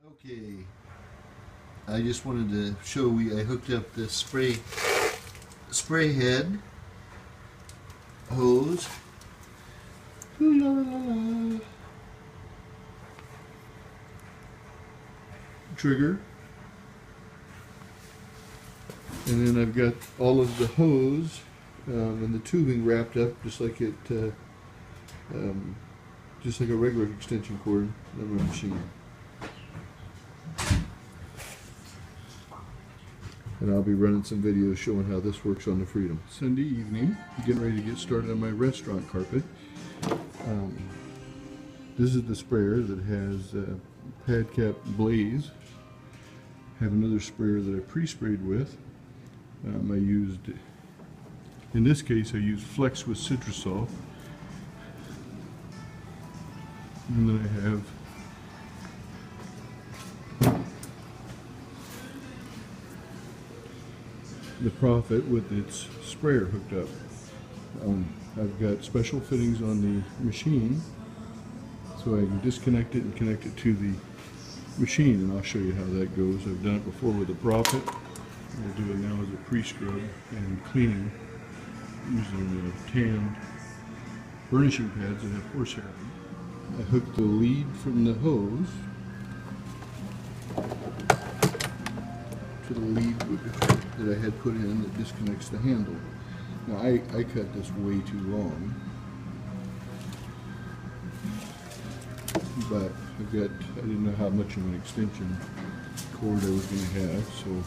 Okay, I just wanted to show I hooked up this spray head hose. La, la, la. Trigger, and then I've got all of the hose and the tubing wrapped up just like just like a regular extension cord on my machine. And I'll be running some videos showing how this works on the Freedom. Sunday evening, getting ready to get started on my restaurant carpet. This is the sprayer that has pad cap blaze. I have another sprayer that I pre-sprayed with. I used, in this case, I used Flex with Citrusol. And then I have the Prophet with its sprayer hooked up. I've got special fittings on the machine so I can disconnect it and connect it to the machine, and I'll show you how that goes. I've done it before with the Prophet. I'll do it now as a pre-scrub and cleaning using tanned burnishing pads that have horsehair in them. I hooked the lead from the hose to the lead that I had put in that disconnects the handle. Now I cut this way too long, but I didn't know how much of an extension cord I was going to have, so if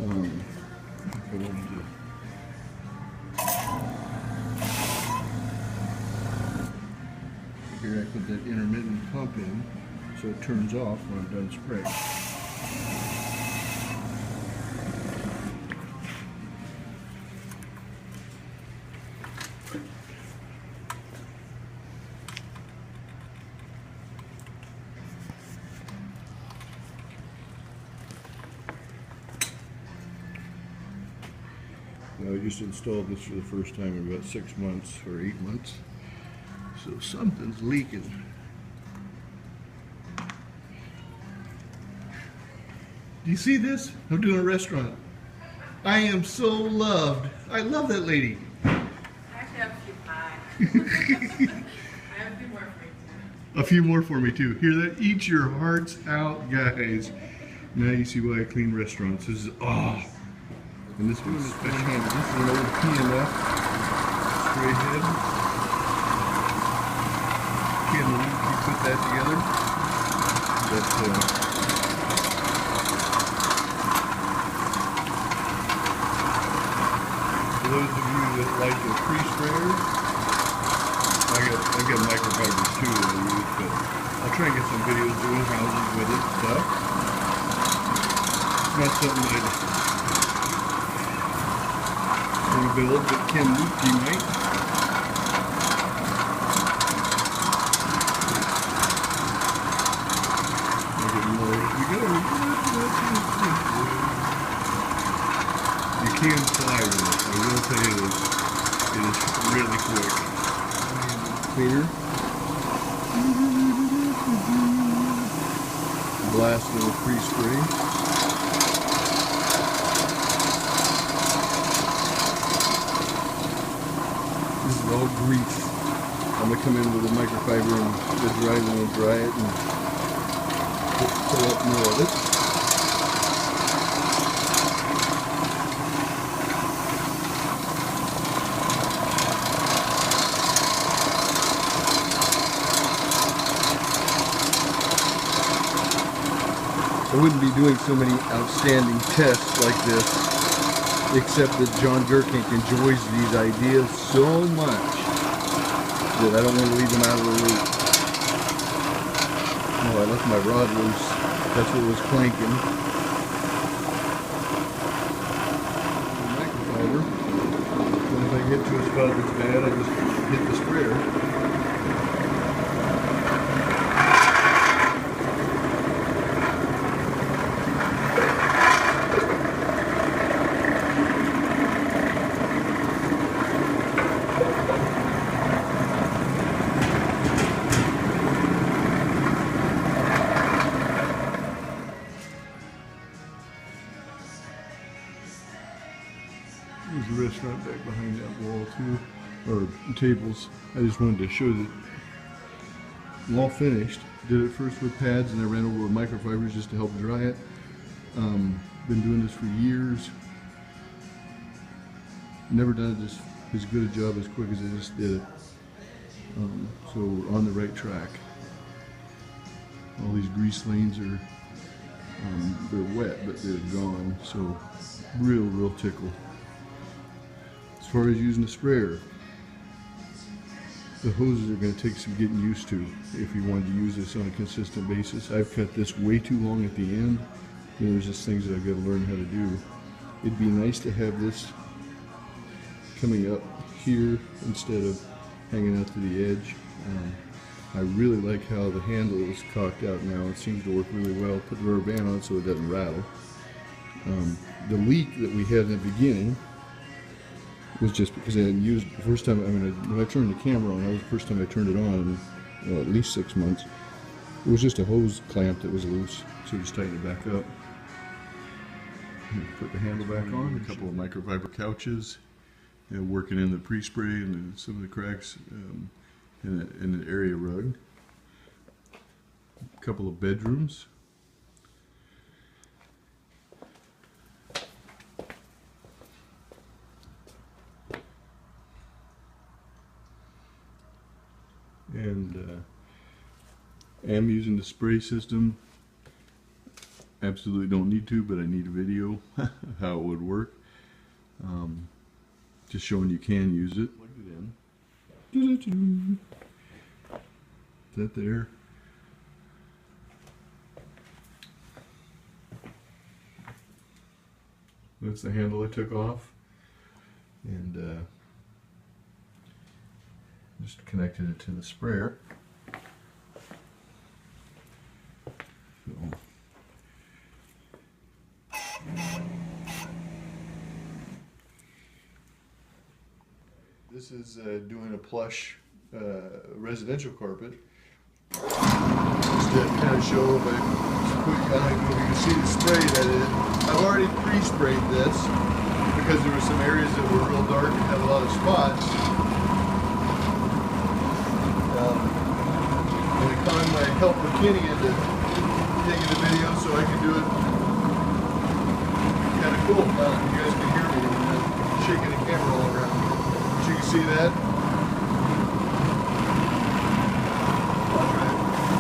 I wanted to here I put that intermittent pump in so it turns off when I'm done spraying. Now, I just installed this for the first time in about 6 months or 8 months, so something's leaking. Do you see this? I'm doing a restaurant. I am so loved. I love that lady. I actually have a few pies. I have a few more for you too. A few more for me too. Hear that? Eat your hearts out, guys. Now you see why I clean restaurants. This is and this one's special. This is an old PNF spray head. Can't believe you put that together. But for those of you that like the pre-sprayers, I've got microfibers too that I use, but I'll try and get some videos doing houses with it and stuff. It's not something that I build, but Ken Luke, you might. You can fly with it. I will tell you this. It is really quick. Cleaner. Blast little pre-spray. This is all grease. I'm going to come in with a microfiber and the dry one will dry it and pull up more of it. I wouldn't be doing so many outstanding tests like this except that John Gurkink enjoys these ideas so much that I don't want to leave them out of the loop. Oh, I left my rod loose. That's what was clanking. Microfiber. And if I get to a spot that's bad, I just hit the sprayer. the restaurant back behind that wall too, or tables. I just wanted to show that I'm all finished. Did it first with pads and I ran over with microfibers just to help dry it. Been doing this for years. Never done it just as good a job as quick as I just did it. So we're on the right track. All these grease lanes are they're wet, but they're gone. So real tickle. As far as using the sprayer, the hoses are going to take some getting used to if you wanted to use this on a consistent basis. I've cut this way too long at the end. You know, there's just things that I've got to learn how to do. It'd be nice to have this coming up here instead of hanging out to the edge. I really like how the handle is cocked out now. It seems to work really well. Put the rubber band on so it doesn't rattle. The leak that we had in the beginning was just because I hadn't used it the first time. I mean, when I turned the camera on, that was the first time I turned it on in at least 6 months. It was just a hose clamp that was loose, so just tighten it back up. Put the handle back on. A couple of microfiber couches, working in the pre-spray and some of the cracks in an area rug. A couple of bedrooms. And am using the spray system. Absolutely don't need to, but I need a video of how it would work. Just showing you can use it. Plug it in. Is that there? That's the handle I took off. And just connected it to the sprayer. So, this is doing a plush residential carpet. Just to kind of show if I don't know if you can see the spray that it. I've already pre-sprayed this because there were some areas that were real dark and had a lot of spots. And I called my helper Kenny into taking the video so I can do it kind of cool. You guys can hear me when I'm shaking the camera all around. But you can see that.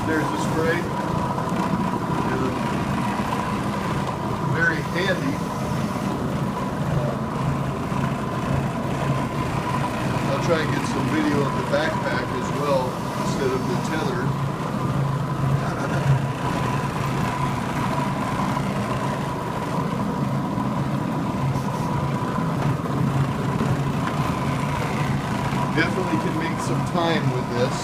There's the spray. Very handy. I'll try and get some video of the backpack as well instead of the tether. Definitely can make some time with this.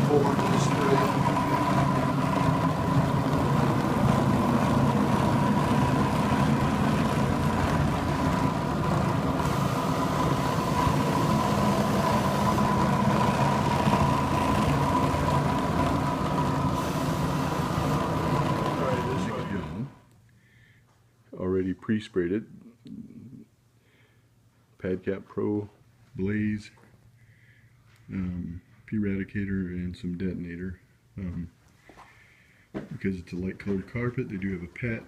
Forward to the spray. Already pre-sprayed it. PadCap Pro, Blaze, P-Radicator, and some detonator. Because it's a light colored carpet, they do have a pet.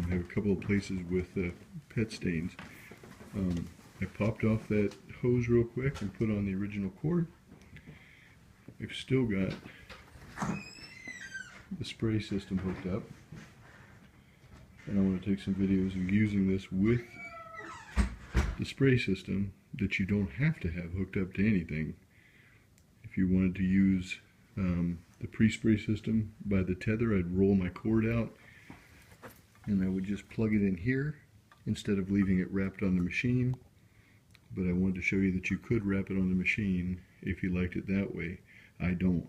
Have a couple of places with pet stains. I popped off that hose real quick and put on the original cord. I've still got the spray system hooked up, and I want to take some videos of using this with the spray system that you don't have to have hooked up to anything. If you wanted to use the pre-spray system by the tether, I'd roll my cord out and I would just plug it in here instead of leaving it wrapped on the machine. But I wanted to show you that you could wrap it on the machine if you liked it that way. I don't.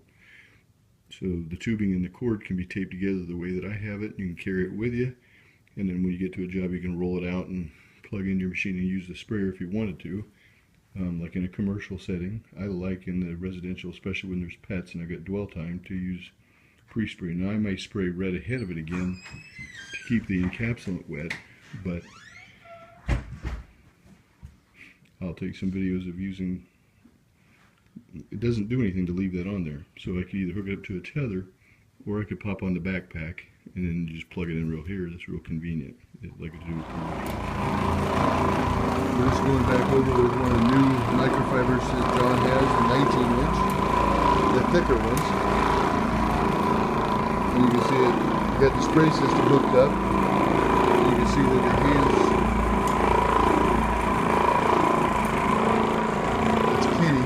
So the tubing and the cord can be taped together the way that I have it. You can carry it with you. and then when you get to a job you can roll it out and plug in your machine and use the sprayer if you wanted to. Like in a commercial setting, I like in the residential, especially when there's pets and I've got dwell time, to use pre-spray. Now I may spray right ahead of it again to keep the encapsulant wet, but I'll take some videos of using. It doesn't do anything to leave that on there, so I could either hook it up to a tether or I could pop on the backpack and then just plug it in real here. That's real convenient, like I do with commercial. We're just going back over with one of the new microfibers that John has, the 19-inch, the thicker ones. And you can see it, you got the spray system hooked up. You can see that the hands, it's Kenny.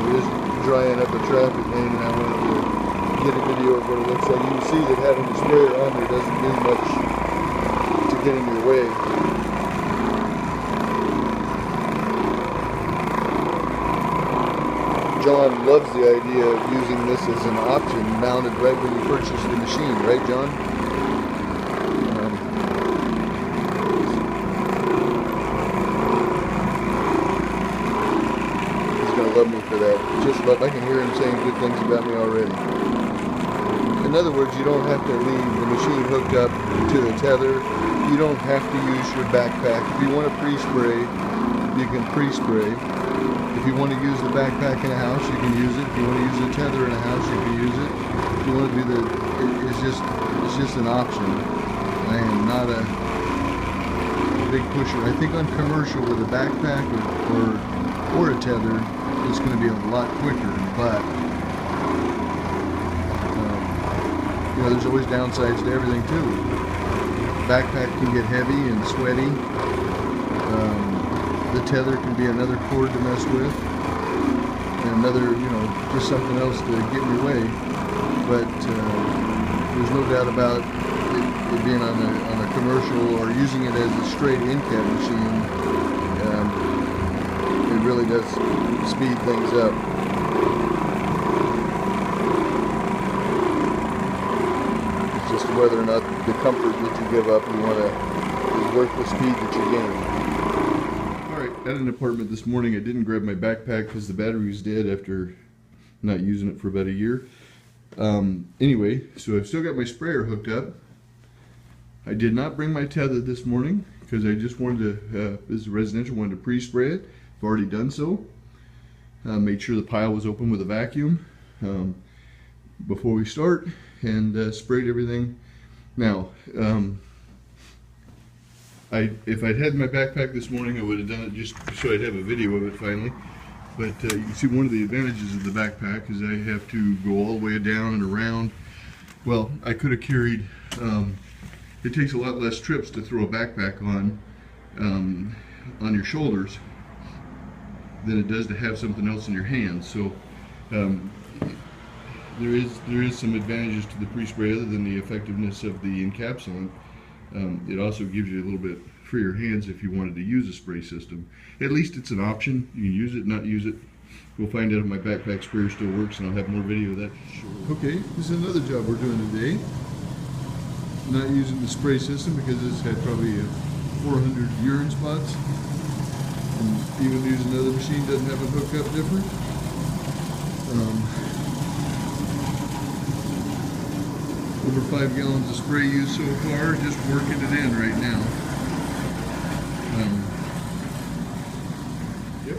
We're just drying up a traffic lane, and I wanted to get a video of what it looks like. You can see that having the sprayer on there doesn't do much to get in your way. John loves the idea of using this as an option mounted right when you purchase the machine, right John? He's going to love me for that. Just love, I can hear him saying good things about me already. In other words, you don't have to leave the machine hooked up to the tether. You don't have to use your backpack. If you want to pre-spray, you can pre-spray. If you want to use the backpack in a house, you can use it. If you want to use the tether in a house, you can use it. If you want to do it's just an option. I am not a big pusher. I think on commercial with a backpack or a tether, it's going to be a lot quicker, but you know, there's always downsides to everything too. Backpack can get heavy and sweaty. The tether can be another cord to mess with, and another, you know, just something else to get in your way. But there's no doubt about it being on a commercial or using it as a straight in-cab machine. It really does speed things up. It's just whether or not the comfort that you give up is worth the speed that you gain. At an apartment this morning, I didn't grab my backpack because the battery was dead after not using it for about a year. Anyway, so I've still got my sprayer hooked up. I did not bring my tether this morning because I just wanted to, this is residential, wanted to pre-spray it. I've already done so. Made sure the pile was open with a vacuum before we start, and sprayed everything. Now, if I'd had my backpack this morning, I would have done it just so I'd have a video of it finally. But you can see one of the advantages of the backpack is I have to go all the way down and around. Well, I could have carried, it takes a lot less trips to throw a backpack on your shoulders than it does to have something else in your hands. So there is some advantages to the pre-spray other than the effectiveness of the encapsulant. It also gives you a little bit freer hands if you wanted to use a spray system. At least it's an option. You can use it, not use it. We'll find out if my backpack sprayer still works, and I'll have more video of that. Okay, this is another job we're doing today. Not using the spray system because this had probably 400 urine spots. And even using another machine doesn't have it hooked up different. Over 5 gallons of spray used so far, just working it in right now. Yep.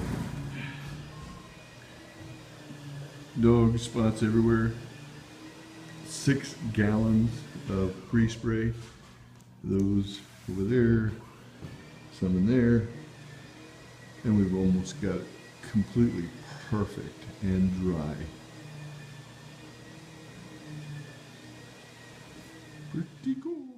Dog spots everywhere. 6 gallons of pre-spray. Those over there, some in there, and we've almost got it completely perfect and dry. Pretty cool.